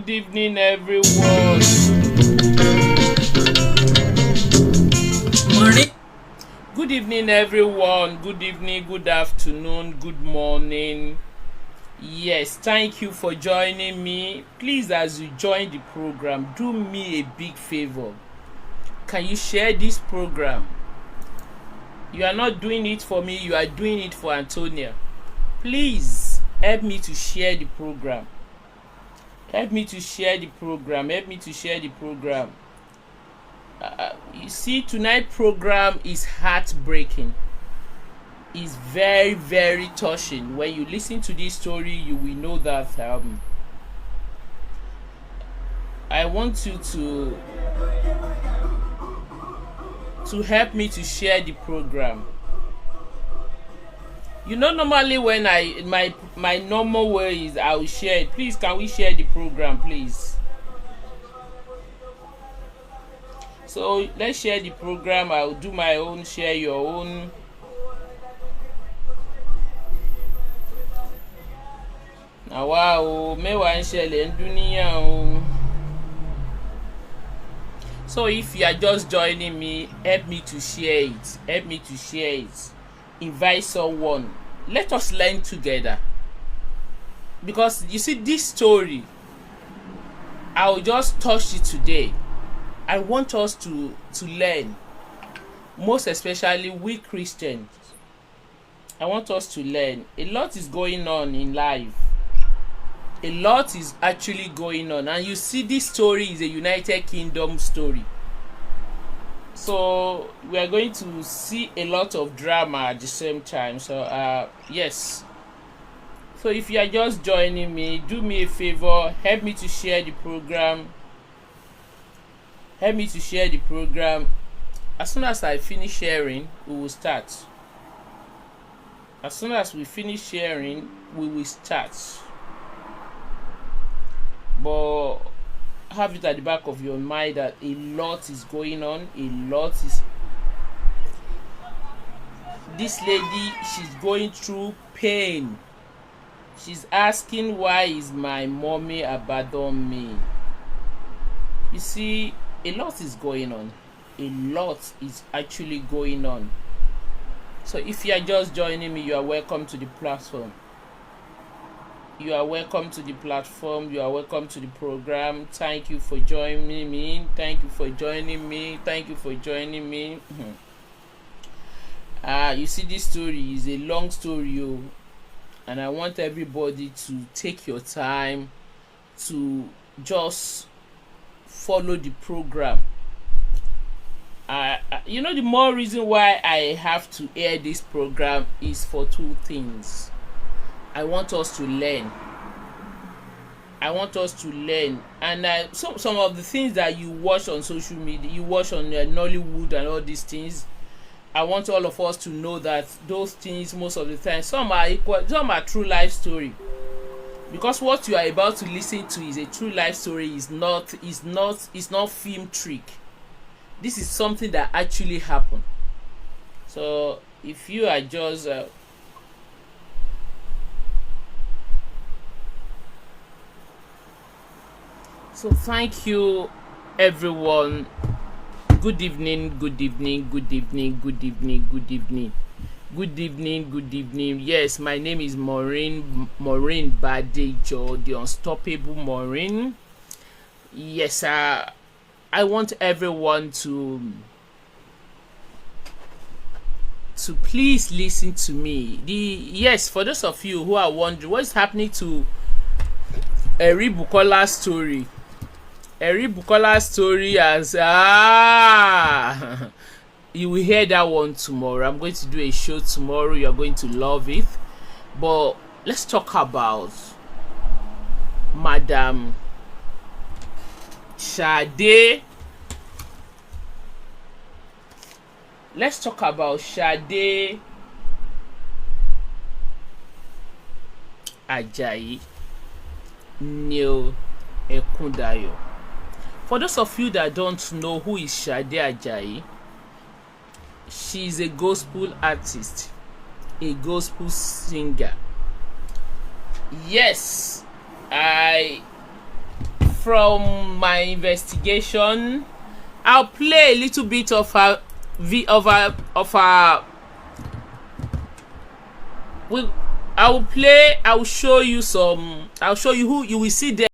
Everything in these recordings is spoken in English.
Good evening, everyone. Morning. Good evening, everyone. Good evening, good afternoon, good morning. Yes, thank you for joining me. Please, as you join the program, do me a big favor. Can you share this program? You are not doing it for me, you are doing it for Antonia. Please help me to share the program. Help me to share the program. Help me to share the program. You see, tonight's program is heartbreaking. It's very, very touching. When you listen to this story, you will know that I want you to help me to share the program. You know, normally when my normal way is I will share it. Please, can we share the program, please? So let's share the program. I'll do my own, share your own. Àwa o, mẹ́wàá ń ṣẹlẹ̀ ń dúníyàn o. So if you are just joining me, help me to share it. Help me to share it. Invite someone. Let us learn together. Because you see, this story, I will just touch it today. I want us to learn. Most especially we Christians. I want us to learn. A lot is going on in life. A lot is actually going on. And you see, this story is a United Kingdom story. So we are going to see a lot of drama at the same time. So yes. So if you are just joining me, do me a favor, help me to share the program. Help me to share the program. As soon as I finish sharing, we will start. As soon as we finish sharing, we will start. But have it at the back of your mind that a lot is going on. This lady, she's going through pain. She's asking, why is my mommy abandoned me? You see, a lot is going on. A lot is actually going on. So if you are just joining me, you are welcome to the platform. You are welcome to the platform. You are welcome to the program. Thank you for joining me. Thank you for joining me. Thank you for joining me. You see, this story is a long story, and I want everybody to take your time to just follow the program. You know, the more reason why I have to air this program is for two things. I want us to learn. And some of the things that you watch on social media, you watch on Nollywood and all these things, I want all of us to know that those things, most of the time, some are equal, some are true life story. Because what you are about to listen to is a true life story. Is not film trick. This is something that actually happened. So if you are just so thank you, everyone. Good evening. Yes, my name is Maureen Badejo, the unstoppable Maureen. Yes, I want everyone to please listen to me. Yes, for those of you who are wondering what's happening to Eri Bukola's story. Eri Bukola's story as you will hear that one tomorrow. I'm going to do a show tomorrow. You're going to love it. But let's talk about Madam Sade. Let's talk about Sade Ajayi Neil Ekundayo. For those of you that don't know who is Sade Ajayi, she is a gospel artist, a gospel singer. Yes, from my investigation. I'll play a little bit of her I'll show you who you will see there.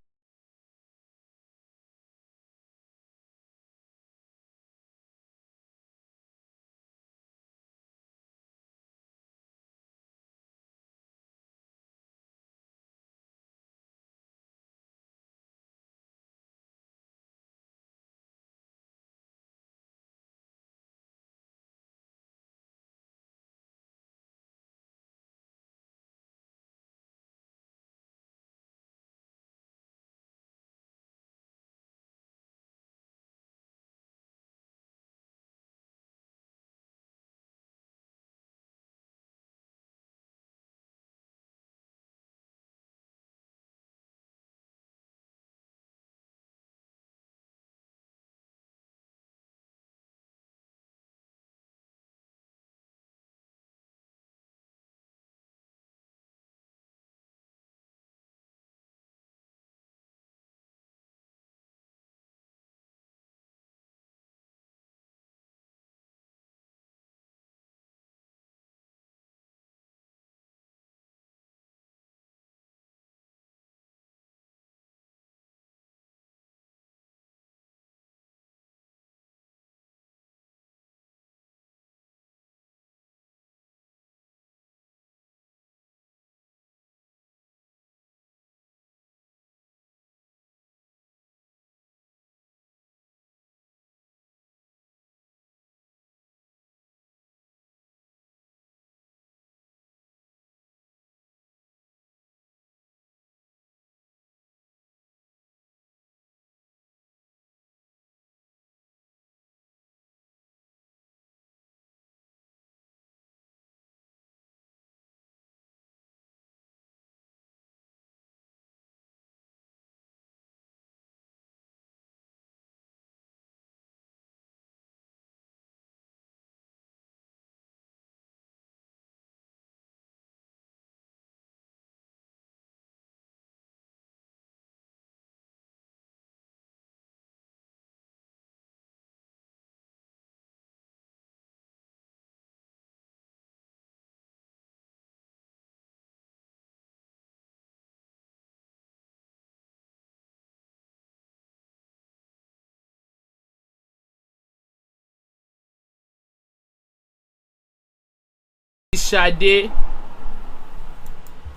Sade.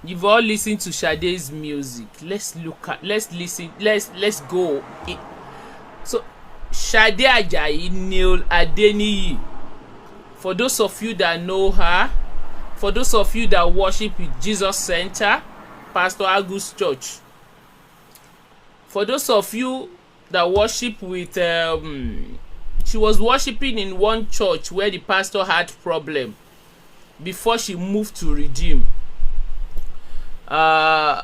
You've all listened to Sade's music. Let's listen, let's go. So Sade Ajayi Neil Adeniyi. For those of you that know her, for those of you that worship with Jesus Center, Pastor Agus Church, for those of you that worship with she was worshiping in one church where the pastor had problem before she moved to Redeem. I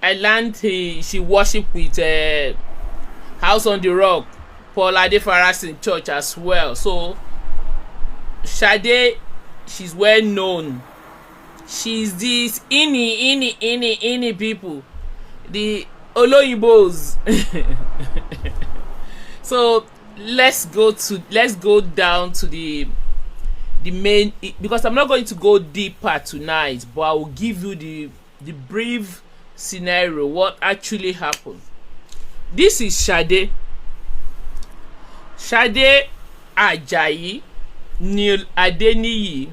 learned she worshiped with House on the Rock, Paul Adefarasin Church as well. So Sade, she's well known. She's this ini people, the Oloyinbos. So let's go down to the main, because I'm not going to go deeper tonight, but I will give you the brief scenario, what actually happened. This is Sade Ajayi Neil Adeniyi.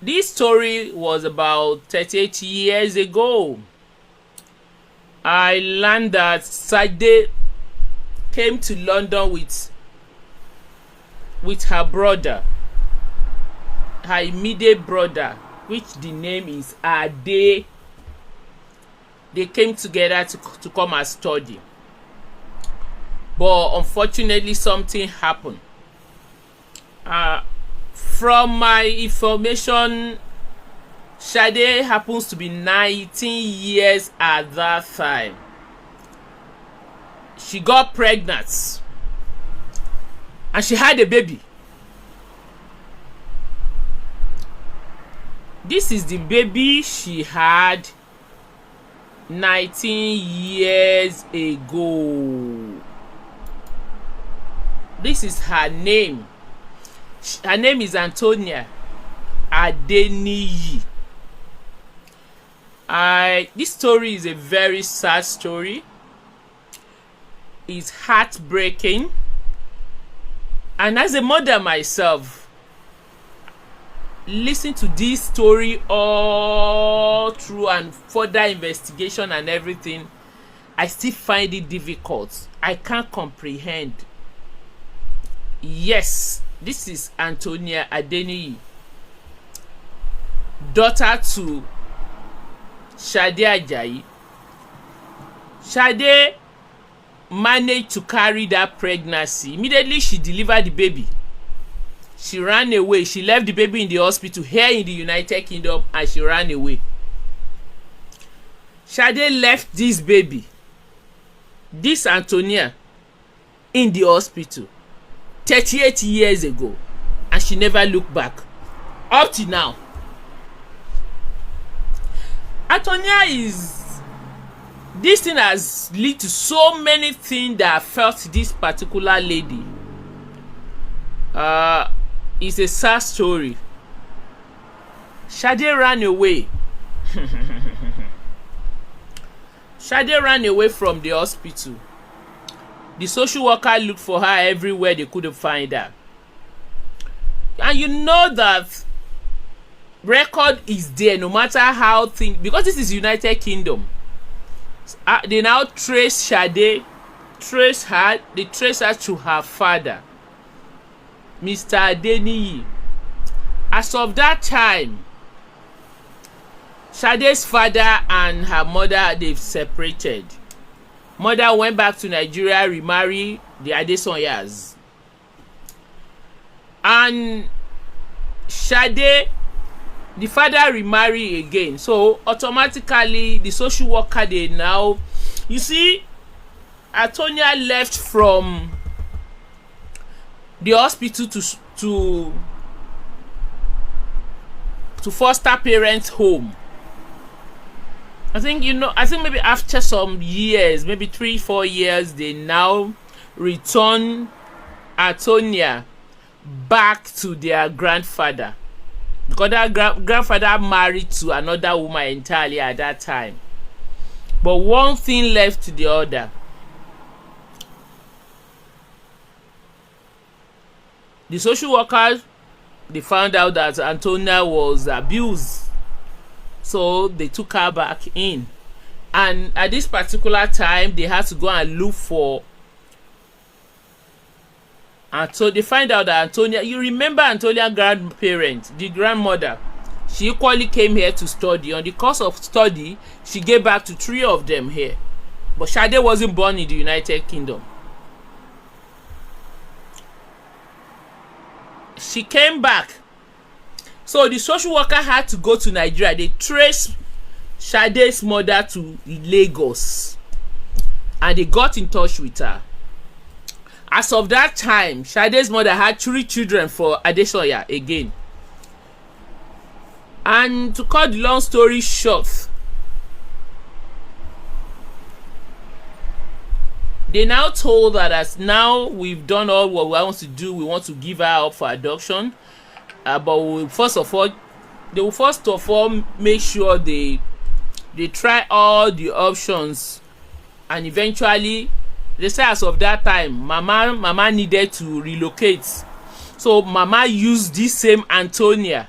This story was about 38 years ago. I learned that Sade came to London with her brother, her immediate brother, which the name is Sade. They came together to come and study, but unfortunately something happened. From my information, Sade happens to be 19 years at that time. She got pregnant and she had a baby. This is the baby she had 19 years ago. This is her name. Her name is Antonia Adeniyi. This story is a very sad story. It's heartbreaking. And as a mother myself, listen to this story all through and further investigation and everything, I still find it difficult. I can't comprehend. Yes, this is Antonia Adeniyi, daughter to Sade Ajayi. Sade managed to carry that pregnancy. Immediately she delivered the baby, she ran away. She left the baby in the hospital here in the United Kingdom and she ran away. Sade left this baby, this Antonia, in the hospital 38 years ago, and she never looked back up to now. Antonia this thing has led to so many things that felt this particular lady. It's a sad story. Sade ran away. Sade ran away from the hospital. The social worker looked for her everywhere, they couldn't find her. And you know that record is there no matter how things, because this is United Kingdom. They now trace Sade, trace her to her father, Mr. Adeniyi. As of that time, Sade's father and her mother, they've separated. Mother went back to Nigeria, remarried the Adesanyas. And Sade, the father remarried again. So automatically the social worker, they now, you see, Antonia left from the hospital to foster parents home. I think maybe after some years, maybe 3-4 years, they now return Antonia back to their grandfather, because that grandfather married to another woman entirely at that time. But one thing left to the other. The social workers, they found out that Antonia was abused, so they took her back in. And at this particular time, they had to go and look for. And so they find out that Antonia, you remember Antonia's grandparent, the grandmother, she equally came here to study. On the course of study, she gave back to 3 of them here. But Sade wasn't born in the United Kingdom. She came back. So the social worker had to go to Nigeria. They traced Sade's mother to Lagos, and they got in touch with her. As of that time, Sade's mother had 3 children for Adesanya again. And to cut the long story short, they now told her that now we've done all what we want to do. We want to give her up for adoption. But they will first of all make sure they try all the options, and eventually they say as of that time, mama needed to relocate. So mama used this same Antonia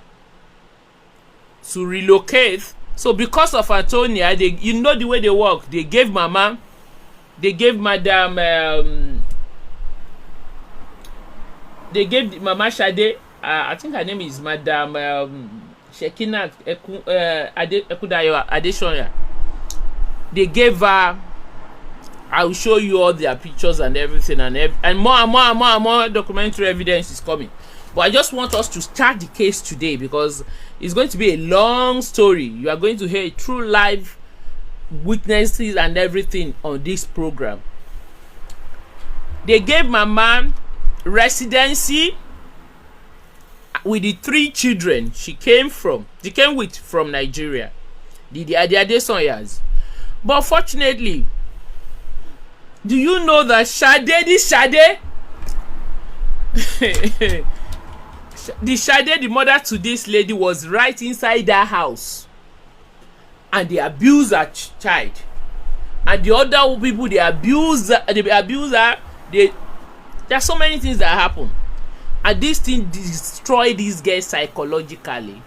to relocate. So because of Antonia, you know the way they work. They gave Madam Mama Sade, I think her name is Madam Shekina Ekudayo Adesanya. They gave her, I will show you all their pictures and everything, and more documentary evidence is coming. But I just want us to start the case today because it's going to be a long story. You are going to hear true live witnesses and everything on this program. They gave Mama residency with the 3 children she came with from Nigeria, the Adesanyas. But fortunately, do you know that Sade, the mother to this lady, was right inside that house, and they abuse her child, and the other people they abuse her. There are so many things that happen, and this thing destroyed this girl psychologically.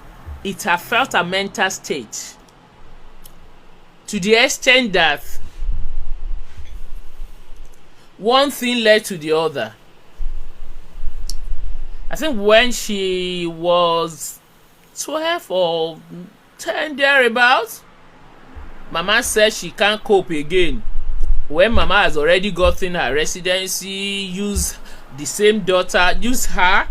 It affect her mental state to the extent that one thing led to the other. I think when she was 12 or 10 thereabouts, Mama said she can't cope again. When Mama has already gotten her residency, use the same daughter, use her.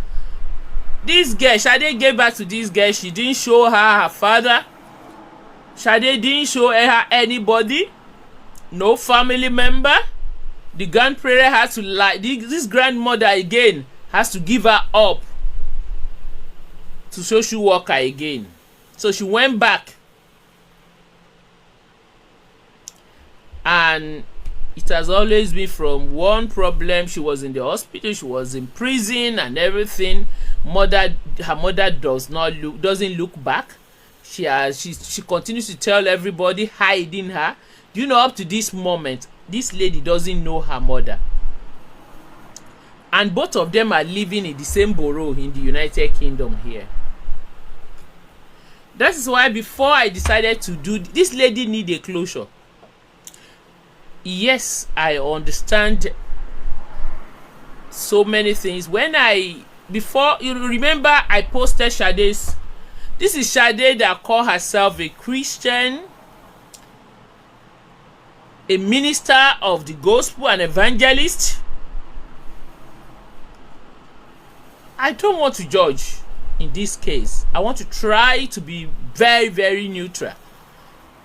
This girl, Sade gave back to this girl. She didn't show her father. Sade didn't show her anybody, no family member. The grandparent had to lie. This grandmother again has to give her up to social worker again. So she went back, and it has always been from one problem. She was in the hospital, she was in prison and everything. Her mother doesn't look back. She continues to tell everybody, hiding her. You know, up to this moment, this lady doesn't know her mother, and both of them are living in the same borough in the United Kingdom here. That is why before I decided to do this, lady need a closure. Yes, I understand so many things. Before you remember, I posted Sade's. This is Sade that called herself a Christian, a minister of the gospel, an evangelist. I don't want to judge in this case. I want to try to be very, very neutral.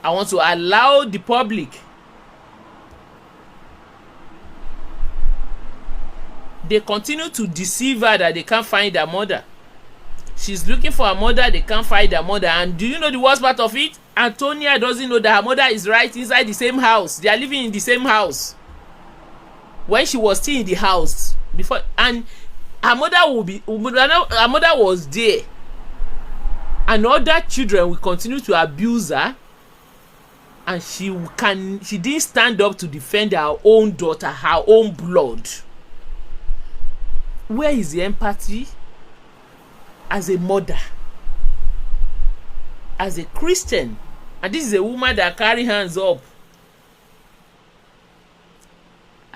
I want to allow the public. They continue to deceive her that they can't find her mother. She's looking for her mother, they can't find her mother. And do you know the worst part of it? Antonia doesn't know that her mother is right inside the same house. They are living in the same house. When she was still in the house before, and her mother was there, and other children will continue to abuse her, and she didn't stand up to defend her own daughter, her own blood. Where is the empathy as a mother, as a Christian? And this is a woman that carry hands up.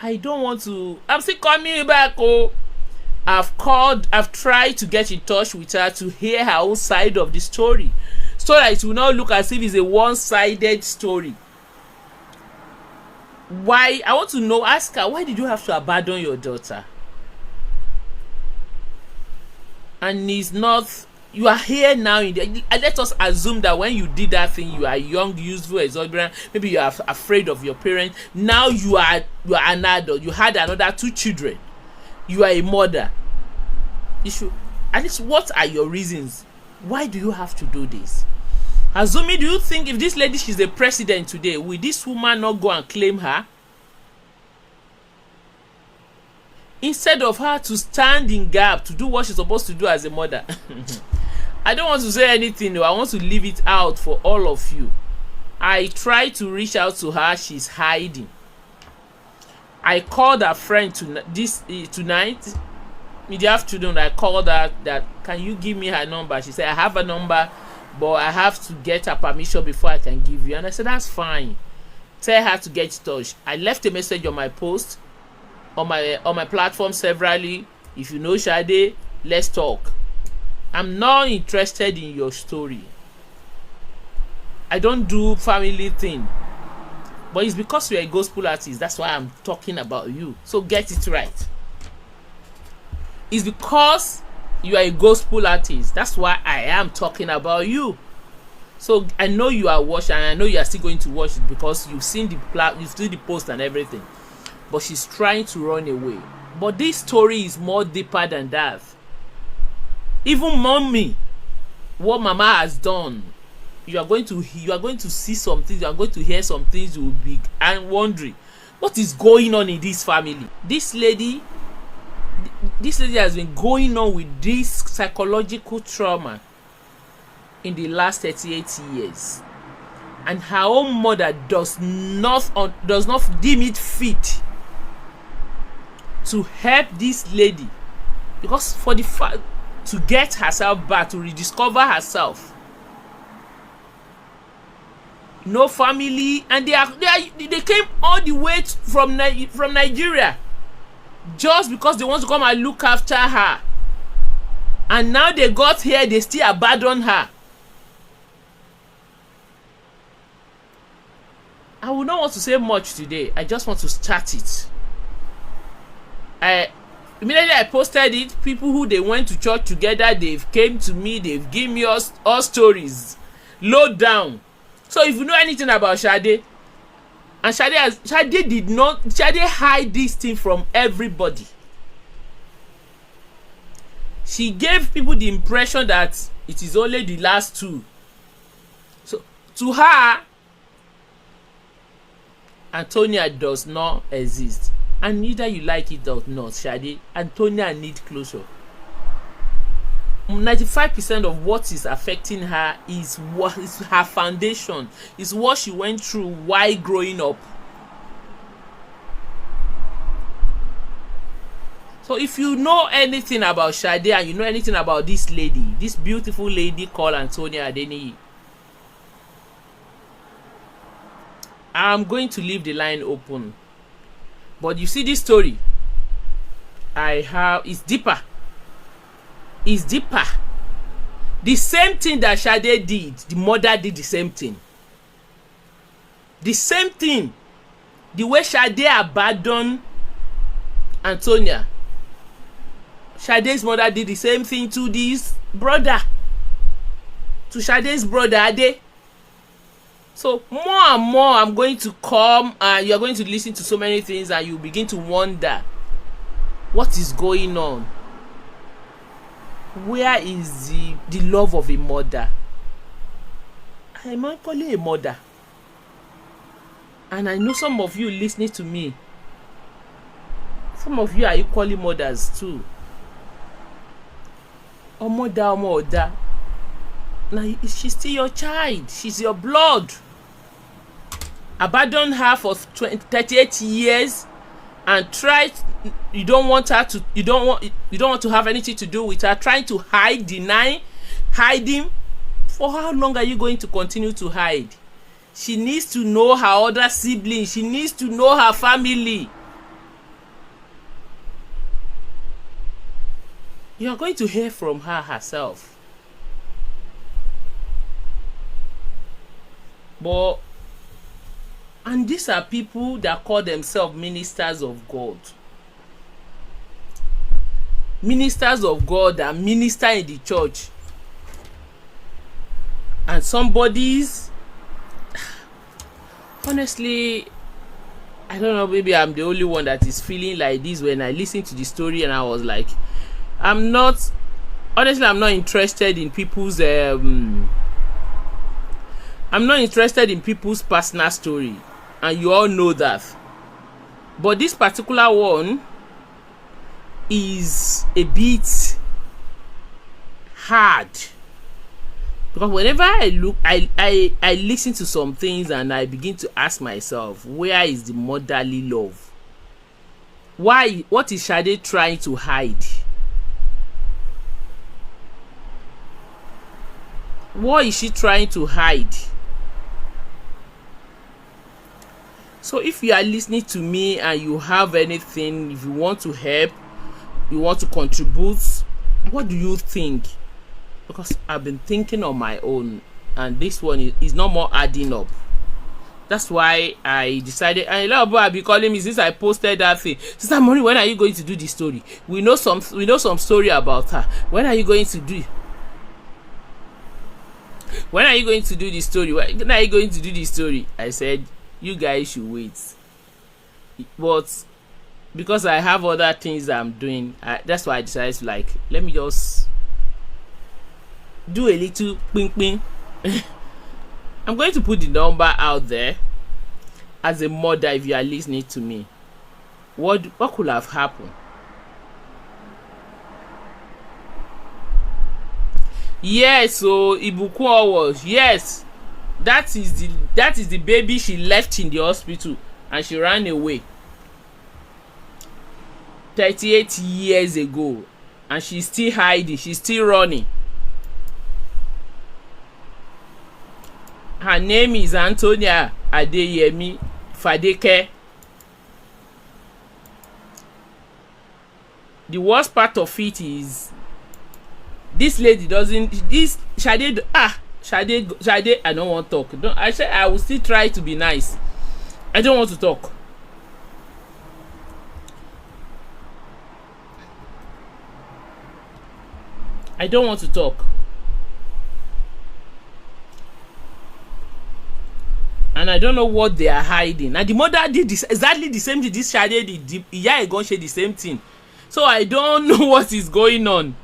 I don't want to. I'm still coming back. Oh, I've tried to get in touch with her to hear her own side of the story, so that it will not look as if it's a one-sided story. Why? I want to know. Ask her, why did you have to abandon your daughter? And it's not, you are here now let us assume that when you did that thing, you are young, useful, exuberant, maybe you are afraid of your parents. Now you are an adult, you had another 2 children, you are a mother. You should at least, what are your reasons? Why do you have to do this? Azumi, do you think if this lady, she's the president today, will this woman not go and claim her? Instead of her to stand in gap to do what she's supposed to do as a mother. I don't want to say anything though. I want to leave it out for all of you. I tried to reach out to her. She's hiding. I called her friend tonight in the afternoon. I called her that, can you give me her number? She said, I have a number, but I have to get her permission before I can give you. And I said, that's fine. Tell her to get in touch. I left a message on my post, on my platform severally. If you know Sade, let's talk. I'm not interested in your story. I don't do family thing, but it's because you're a gospel artist. That's why I'm talking about you. So get it right. It's because you are a gospel artist. That's why I am talking about you. So I know you are watching, and I know you are still going to watch it because you've seen the post and everything. But she's trying to run away. But this story is more deeper than that. Even mommy, what mama has done, you are going to see some things, you are going to hear some things, you will be and wondering what is going on in this family. This lady has been going on with this psychological trauma in the last 38 years, and her own mother does not deem it fit to help this lady, because for the fact to get herself back, to rediscover herself. No family, and they came all the way from Nigeria just because they want to come and look after her, and now they got here, they still abandon her. I would not want to say much today. I just want to start it. Immediately I posted it, people who they went to church together, they've came to me, they've given me all stories, low down. So if you know anything about Sade, and Sade hide this thing from everybody. She gave people the impression that it is only the last two. So to her, Antonia does not exist, and neither you like it or not, Sade, Antonia need closure. 95% of what is affecting her is what is her foundation, is what she went through while growing up. So if you know anything about Sade, and you know anything about this lady, this beautiful lady called Antonia Adeniyi, I'm going to leave the line open. But you see, this story is deeper. It's deeper. The same thing that Sade did, the mother did the same thing. The same thing. The way Sade abandoned Antonia, Sade's mother did the same thing to this brother, to Sade's brother Ade. So more and more I'm going to come, and you're going to listen to so many things, and you begin to wonder what is going on. Where is the love of a mother? I am equally a mother, and I know some of you listening to me, some of you are equally mothers too. Mother. Now she's still your child, she's your blood. Abandon her for 38 years and you don't want to have anything to do with her, trying to hide him. For how long are you going to continue to hide? She needs to know her other siblings, she needs to know her family. You are going to hear from her herself. And these are people that call themselves ministers of God. Ministers of God that minister in the church. And somebody's, honestly, I don't know, maybe I'm the only one that is feeling like this when I listened to the story, and I was like, I'm not interested in people's I'm not interested in people's personal story, and you all know that. But this particular one is a bit hard, because whenever I listen to some things and I begin to ask myself, where is the motherly love? What is Sade trying to hide? What is she trying to hide? So if you are listening to me and you have anything, if you want to help, you want to contribute, what do you think? Because I've been thinking on my own, and this one is not more adding up. That's why I decided, and a lot of people have been calling me since I posted that thing. Sister Moni, when are you going to do the story? We know some story about her. When are you going to do? When are you going to do the story? When are you going to do the story? I said, you guys should wait. But because I have other things I'm doing, that's why I decided to, like, let me just do a little ping ping. I'm going to put the number out there. As a mother, if you are listening to me, what could have happened? Yes, so Ibukun was, yes, that is the baby she left in the hospital and she ran away 38 years ago, and she's still hiding, she's still running. Her name is Antonia Adeyemi Fadeke. The worst part of it is this lady doesn't, this Sade, Sade, I don't want to talk. I said I will still try to be nice. I don't want to talk. I don't want to talk. And I don't know what they are hiding. And the mother did this, exactly the same thing this Sade did. The Iya Egon said the same thing. So I don't know what is going on.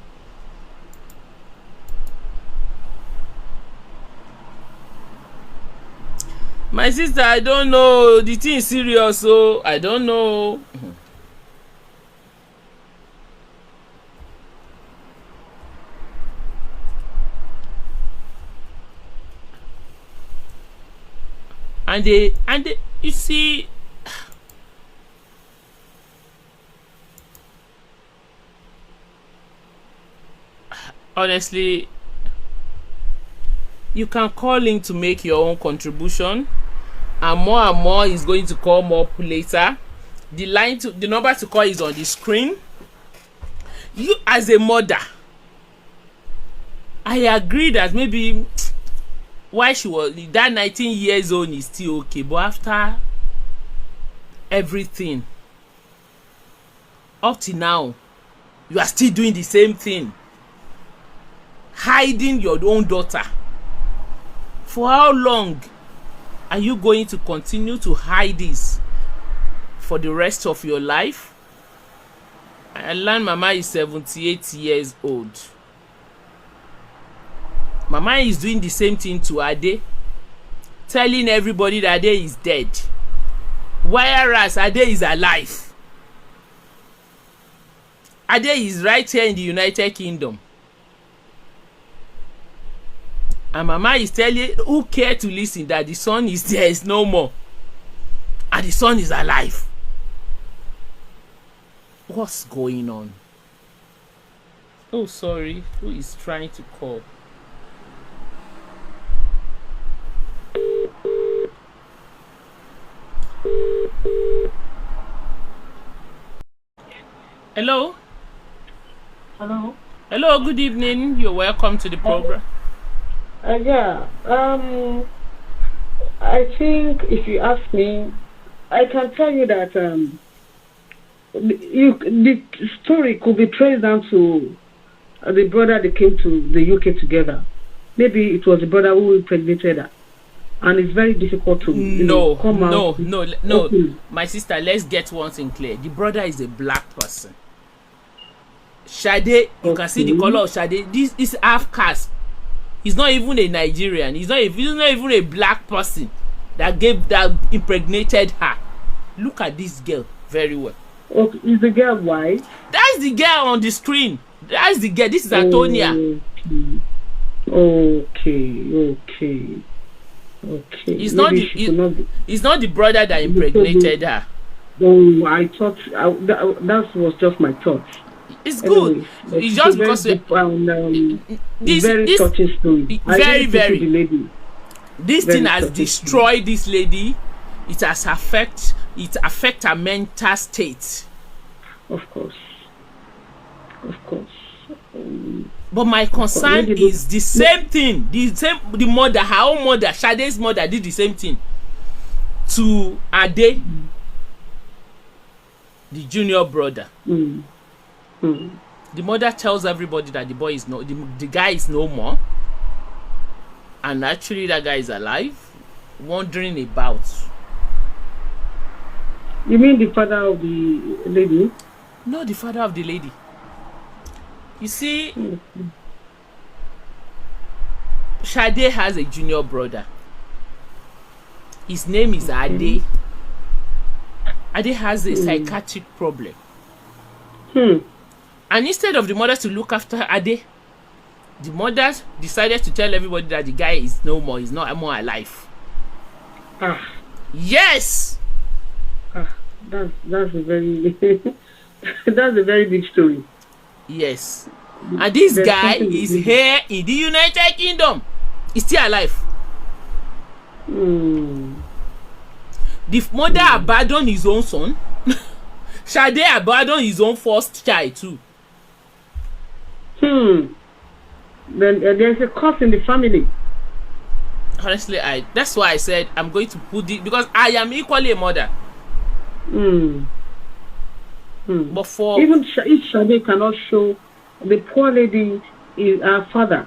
My sister, I don't know. The thing is serious, so I don't know. And they, you see, honestly, you can call in to make your own contribution, and more is going to come up later. The number to call is on the screen. You as a mother, I agree that maybe why she was that 19 years old is still okay, but after everything up to now, you are still doing the same thing, hiding your own daughter. For how long are you going to continue to hide this for the rest of your life? I learned Mama is 78 years old. Mama is doing the same thing to Ade, telling everybody that Ade is dead, whereas Ade is alive. Ade is right here in the United Kingdom. And Mama is telling who care to listen that the son is there, is no more, and the son is alive. What's going on? Oh, sorry, who is trying to call? Hello? Hello? Hello, good evening. You're welcome to the program. Yeah. I think if you ask me, I can tell you that the story could be traced down to the brother that came to the UK together. Maybe it was the brother who impregnated her, and it's very difficult to come out. No. My sister, let's get one thing clear. The brother is a black person. Sade, you can see the color of Sade. This is half caste. He's not even a Nigerian. He's not even a black person that impregnated her. Look at this girl very well. Okay, is the girl white? That's the girl on the screen. That's the girl. This is Antonia. Okay. It's not the brother that impregnated her. Oh, I thought that was just my thought. It's good. Anyway, it's just because very touching story. Very. This thing has destroyed this lady. It has affect her mental state. Of course. But my concern is the same thing. The mother, her own mother, Sade's mother, did the same thing to Ade, the junior brother. The mother tells everybody that the guy is no more, and actually that guy is alive, wandering about. You mean the father of the lady? No, the father of the lady. You see, Sade has a junior brother. His name is Ade. Ade has a psychiatric problem. And instead of the mother to look after Ade, the mother decided to tell everybody that the guy is no more, he's not more alive. Yes. That's a very that's a very big story. Yes. And this guy is here in the United Kingdom. He's still alive. The mother abandoned his own son. Sade abandoned his own first child too. Then there's a curse in the family. Honestly, that's why I said I'm going to put it, because I am equally a mother. But for even if Sade cannot show the poor lady is her father,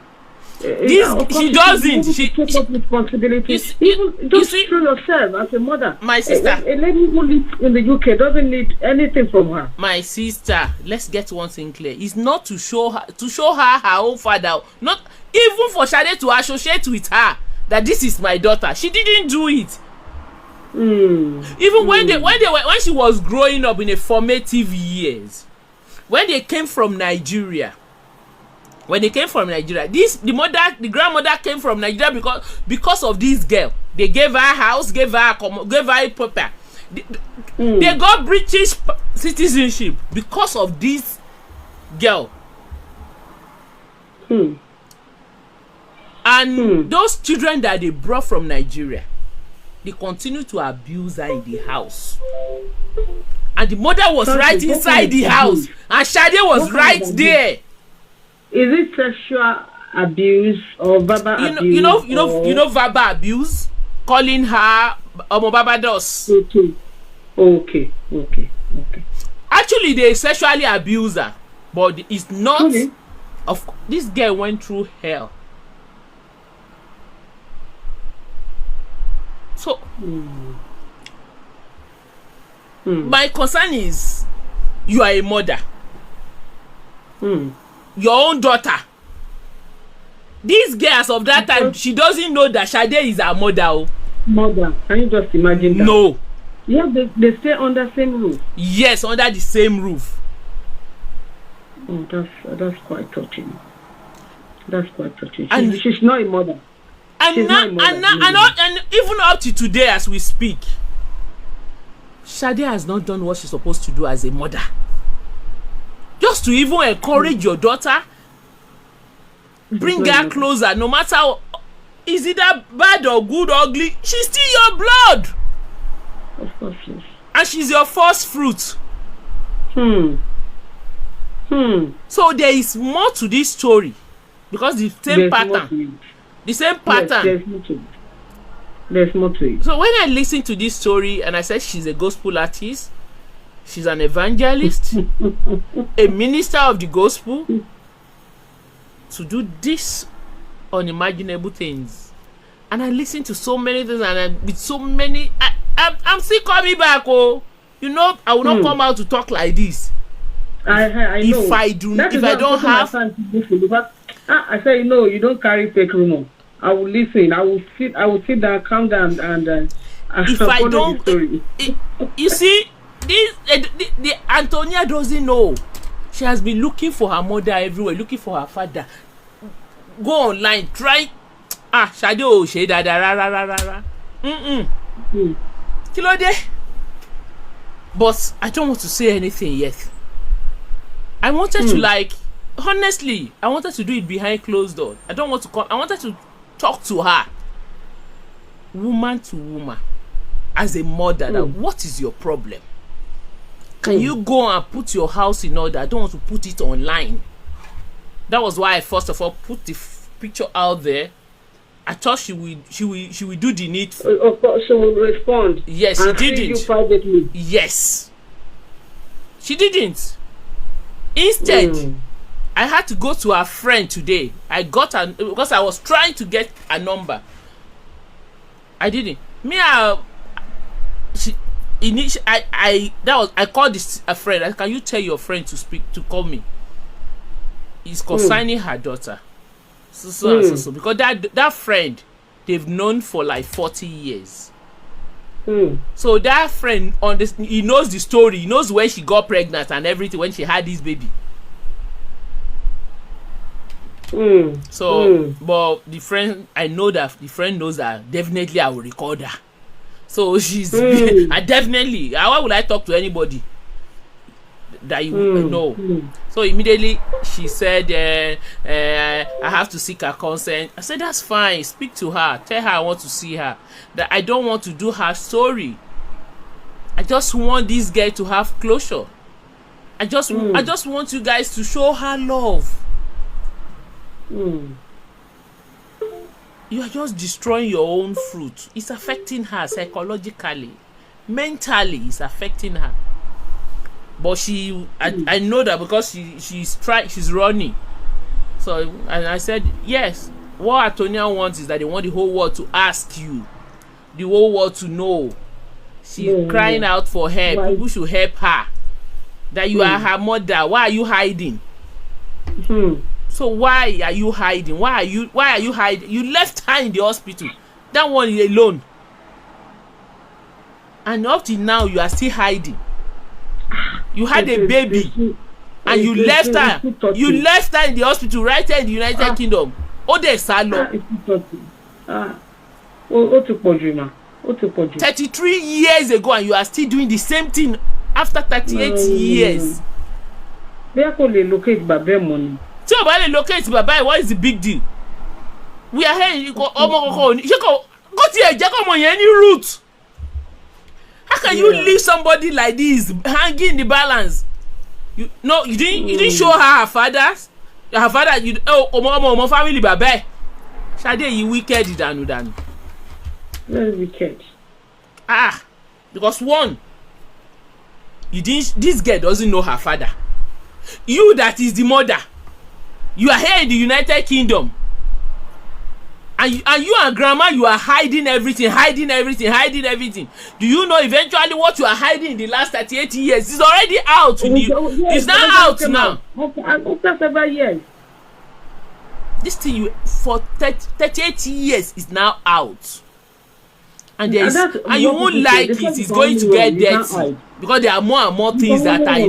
she doesn't. She take up responsibilities. Even just show yourself as a mother. My sister, a lady who lives in the UK doesn't need anything from her. My sister, let's get one thing clear. It's not to show her her own father. Not even for Sade to associate with her that this is my daughter. She didn't do it. Even when she was growing up in a formative years, when they came from Nigeria, the grandmother came from Nigeria because of this girl. They gave her a house, gave her a paper. They got British citizenship because of this girl. And those children that they brought from Nigeria, they continue to abuse her in the house. And the mother was right inside the house, and Sade was right there. Is it sexual abuse or verbal abuse? You know verbal abuse, calling her Barbados. Okay. Actually, they sexually abuse her, but it's not. This girl went through hell. So, my concern is, you are a mother. Your own daughter. These girls of that time, she doesn't know that Sade is her mother. Mother, can you just imagine that? No. Yeah, they stay under the same roof. Yes, under the same roof. Oh, that's quite touching. That's quite touching. She's not a mother. And even up to today, as we speak, Sade has not done what she's supposed to do as a mother. Just to even encourage your daughter, bring her closer, no matter is it bad or good or ugly, she's still your blood. Of course, yes. And she's your first fruit. So there is more to this story, because the same pattern. The same pattern. Yes, there's more to it. So when I listened to this story and I said she's a gospel artist, she's an evangelist, a minister of the gospel, to do this unimaginable things. And I listened to so many things, and with so many, I'm still coming back. I will not come out to talk like this. I know. If I don't have. I say, you don't carry fake rumor. I will listen. I will sit down, calm down, and if I don't, you see, the Antonia doesn't know. She has been looking for her mother everywhere, looking for her father. Go online, try. Sade she dada. Kilode. But I don't want to say anything yet. I wanted to honestly, I wanted to do it behind closed doors. I don't want to come. I wanted to talk to her, woman to woman, as a mother. That what is your problem? Can you go and put your house in order? I don't want to put it online. That was why I first of all put the picture out there. I thought she will do the needful. Of course, she will respond. Yes, she didn't. You privately. Yes, she didn't. Instead, I had to go to her friend today. I got her because I was trying to get a number. I didn't. I called a friend. Can you tell your friend to call me? It's concerning her daughter. So because that friend they've known for like 40 years. So that friend he knows the story. He knows when she got pregnant and everything, when she had this baby. But the friend, I know that the friend knows that definitely I will record her. So she's I definitely, why would I talk to anybody that you know? So immediately she said, I have to seek her consent. I said, that's fine. Speak to her. Tell her I want to see her. That I don't want to do her story. I just want this girl to have closure. I just want you guys to show her love. You are just destroying your own fruit. It's affecting her psychologically, mentally. It's affecting her. But I know that because she's running. So, and I said, yes. What Antonia wants is that they want the whole world to ask you, the whole world to know. She's crying out for help. Why? People should help her. That you are her mother. Why are you hiding? So why are you hiding? Why are you hiding? You left her in the hospital. That one is alone. And up till now you are still hiding. You had a baby and you left her. You left her in the hospital right here in the United Kingdom. Ode Salo. 33 years ago and you are still doing the same thing after 38 years. Tí o bá lè locate bàbá ẹ̀, what is the big deal? We are here ọmọ kọ̀ọ̀kan ṣé kò tiẹ̀ jẹ́ kọ́ ọmọ yẹn ní root. How can you leave somebody like this hanging in the balance? You didn't show her father. Her father ọmọ family bàbá ẹ̀. Sade yìí wicked dànù. Very wicked. Because one, this girl doesn't know her father. You that is the mother. You are here in the United Kingdom, and you and grandma, you are hiding everything. Do you know eventually what you are hiding in the last 38 years is already out? It's now out now. After several years. This thing for 38 years is now out, and you won't like it. It's going to get dirty because there are more and more things that I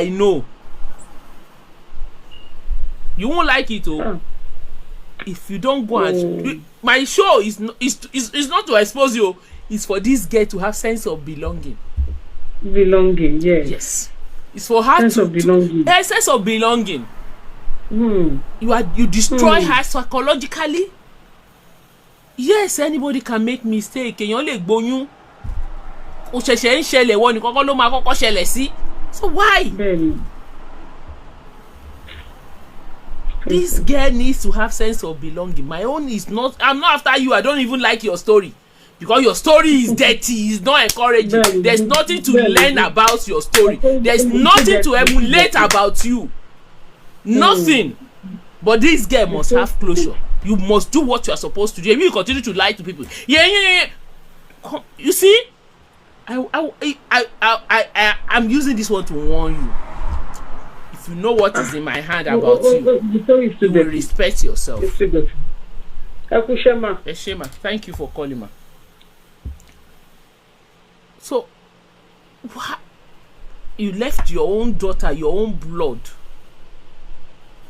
know. You won't like it, if you don't go and my show is not to expose you. It's for this girl to have sense of belonging. Yes. It's for her sense of belonging. You destroy her psychologically. Yes, anybody can make mistake. Èèyàn lè gbóyún. Ó ṣẹ̀ṣẹ̀ ń ṣẹlẹ̀ wọ́n ní kọ́kọ́ ló máa kọ́kọ́ ṣẹlẹ̀ sí. So why? This girl needs to have sense of belonging. My own is not. I'm not after you. I don't even like your story because your story is dirty. It's not encouraging. There's nothing to learn about your story. There's nothing to emulate about you. Nothing. But this girl must have closure. You must do what you are supposed to do. If you continue to lie to people, yeah. You see, I'm using this one to warn you. If you know what is in my hand about you will respect yourself. Eshema, thank you for calling, ma. So, what? You left your own daughter, your own blood,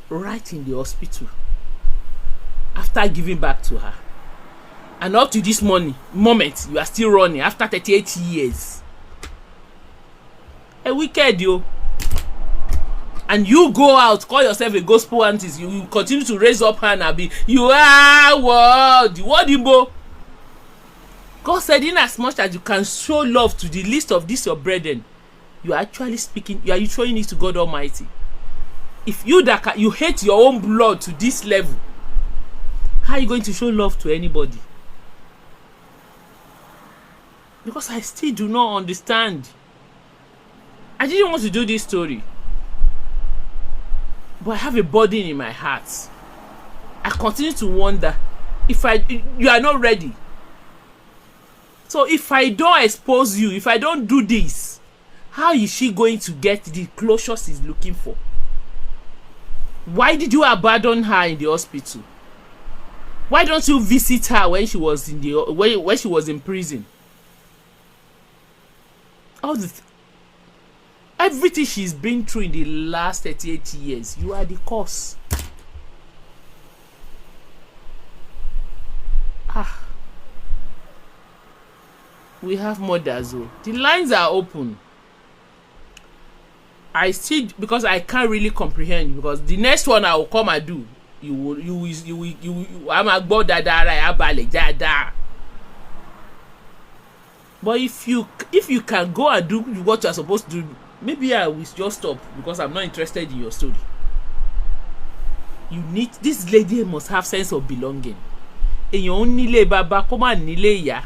right in the hospital after giving back to her. And up to this moment, you are still running after 38 years. A wicked, yo. And you go out, call yourself a gospel artist, you continue to raise up hand and be, you are what? What Igbo? God said, in as much as you can show love to the least of this your brethren, you are actually speaking, you are showing it to God Almighty. If you hate your own blood to this level, how are you going to show love to anybody? Because I still do not understand. I didn't want to do this story, but I have a burden in my heart. I continue to wonder if you are not ready. So if I don't expose you, if I don't do this, how is she going to get the closure she's looking for? Why did you abandon her in the hospital? Why don't you visit her when she was in the when she was in prison? All the everything she's been through in the last 38 years, you are the cause. We have mothers. Oh, the lines are open. I still, because I can't really comprehend, because the next one I will come and do, I'm a god dada. But if you can go and do what you are supposed to do, maybe I will just stop, because I'm not interested in your story. You need, this lady must have sense of belonging. Èyàn ò nílé bàbá kó má nílé ìyá.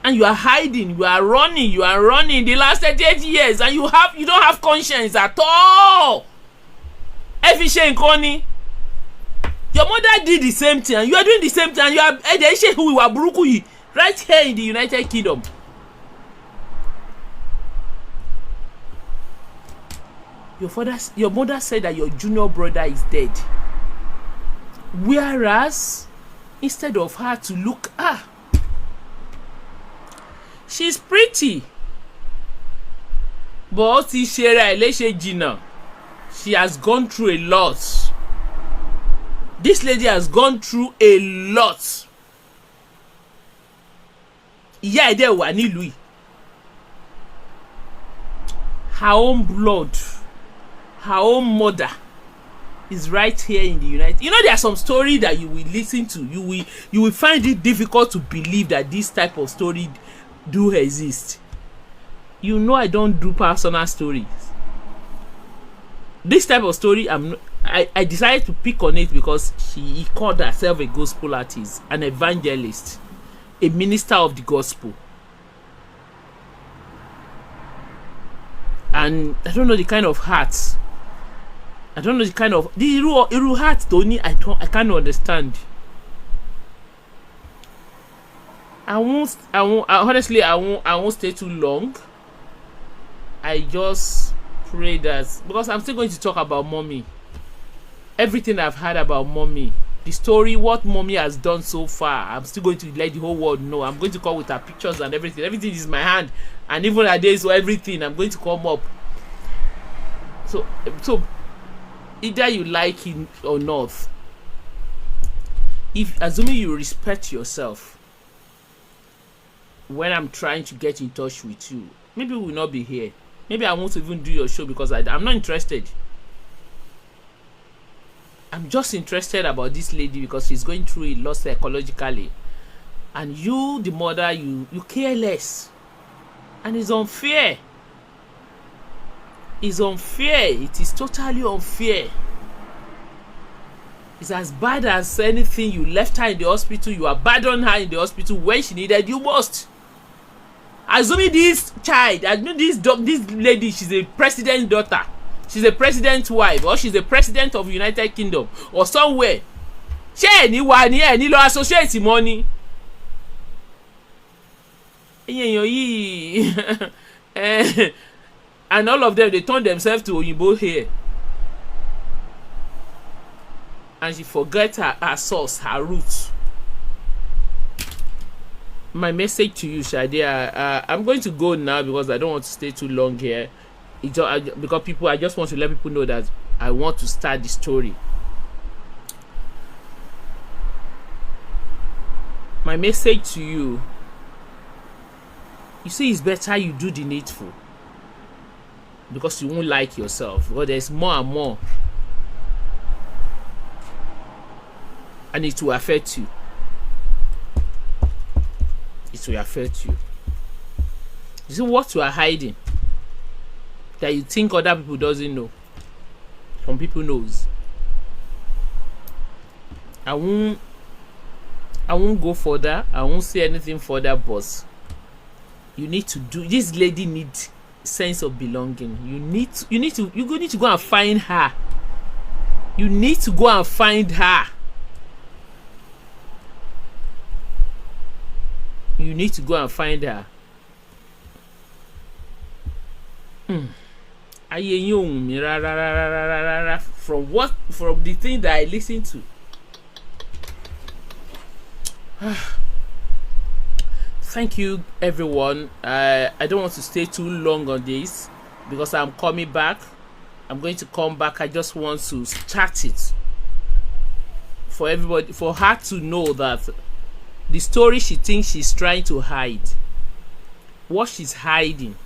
And you are hiding, you are running the last 38 years, and you don't have conscience at all. Efficient Connie. Your mother did the same thing, and you are doing the same thing, and you are who we were Buruku right here in the United Kingdom. Your mother said that your junior brother is dead. Whereas, instead of her to look, she's pretty, but she has gone through a lot. This lady has gone through a lot. Ìyá ẹ̀ dẹ̀ wà nílùú yìí. Her own blood, her own mother is right here in the United. You know, there are some stories that you will listen to. You will find it difficult to believe that this type of story do exist. You know, I don't do personal stories. This type of story, I decided to pick on it because she called herself a gospel artist, an evangelist, a minister of the gospel. And I don't know the kind of heart. I don't know the kind of the Iru heart, Tony. I can't understand. Honestly, I won't stay too long. I just pray that, because I'm still going to talk about mommy. Everything I've heard about mommy, the story, what mommy has done so far, I'm still going to let the whole world know. I'm going to come with her pictures and everything. Everything is in my hand, and even her days, so everything I'm going to come up. So either you like it or not, if assuming you respect yourself, when I'm trying to get in touch with you, maybe we'll not be here. Maybe I won't even do your show because I'm not interested. I'm just interested about this lady because she's going through a lot psychologically, and you, the mother, you care less, and it's unfair. It's unfair. It is totally unfair. It's as bad as anything. You left her in the hospital. You abandoned her in the hospital when she needed you most. Assuming this child, this lady, she's a president's daughter, she's a president's wife, or she's a president of United Kingdom or somewhere. She any lo associate money. And all of them, they turn themselves to Oyinbo here. And she forget her source, her roots. My message to you, Sade, I'm going to go now because I don't want to stay too long here. Because I just want to let people know that I want to start the story. My message to you, you see, it's better you do the needful, because you won't like yourself. But there's more and more, and it will affect you. It will affect you. You see what you are hiding that you think other people doesn't know. Some people knows. I won't go further. I won't say anything further, boss. You need to do. This lady needs sense of belonging. You need to go and find her. You need to go and find her. You need to go and find her. ayé yín ohùn mi rárá from the thing that I listen to. Thank you everyone. I don't want to stay too long on this because I'm coming back. I'm going to come back. I just want to start it for everybody, for her to know that the story she thinks she's trying to hide, what she's hiding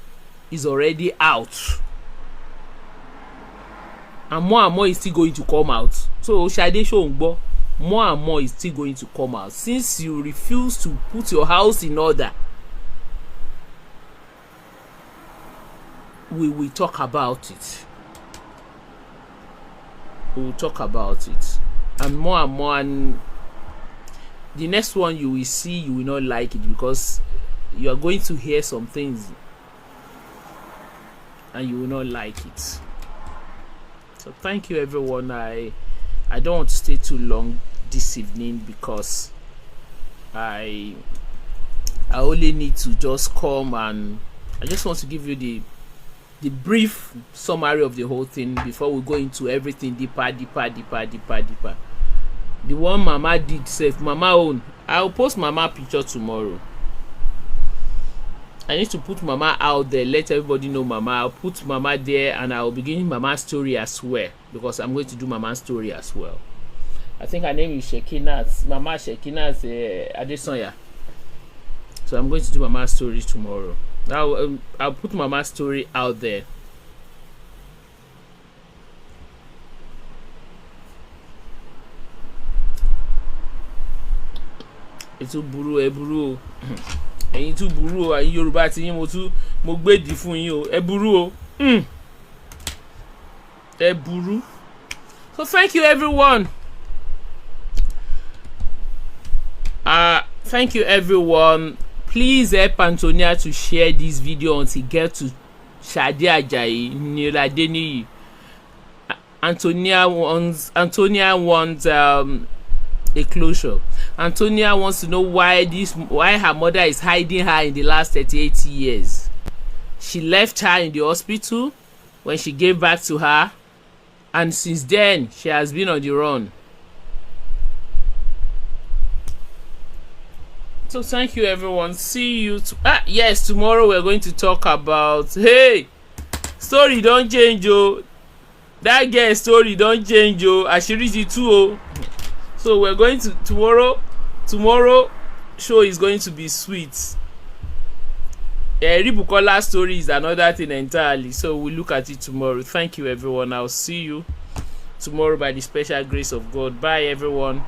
is already out, and more is still going to come out. So Sade Shongbo, more and more is still going to come out since you refuse to put your house in order. We will talk about it. We will talk about it, and more, and the next one you will see, you will not like it because you are going to hear some things and you will not like it. So thank you everyone. I don't want to stay too long this evening because I only need to just come, and I just want to give you the brief summary of the whole thing before we go into everything deeper. The one Mama did, safe Mama own. I'll post Mama picture tomorrow. I need to put Mama out there, let everybody know Mama. I'll put Mama there, and I'll begin Mama's story as well because I'm going to do Mama's story as well. I think her name is Shekinat, Mama Shekinat Adesanya. So I'm going to do Mama's story tomorrow. Now I'll put Mama's story out there. Ètò burú ẹ burú o ẹ̀yin tún burú o, ẹ̀yin Yorùbá tí yín mo gbèdì fún yín o, ẹ burú o ẹ burú. So thank you everyone. Thank you everyone. Please help Antonia to share this video until get to Sade Ajayi Niladeniyi. Antonia wants a closure. Antonia wants to know why her mother is hiding her in the last 38 years. She left her in the hospital when she gave back to her, and since then she has been on the run. So thank you everyone. See you yes, tomorrow we're going to talk about, hey, story don't change oh, that girl story don't change oh, àṣírí ti tú oh. So we're going to tomorrow show is going to be sweet. Ribukola story is another thing entirely, so we'll look at it tomorrow. Thank you everyone. I'll see you tomorrow by the special grace of God. Bye everyone.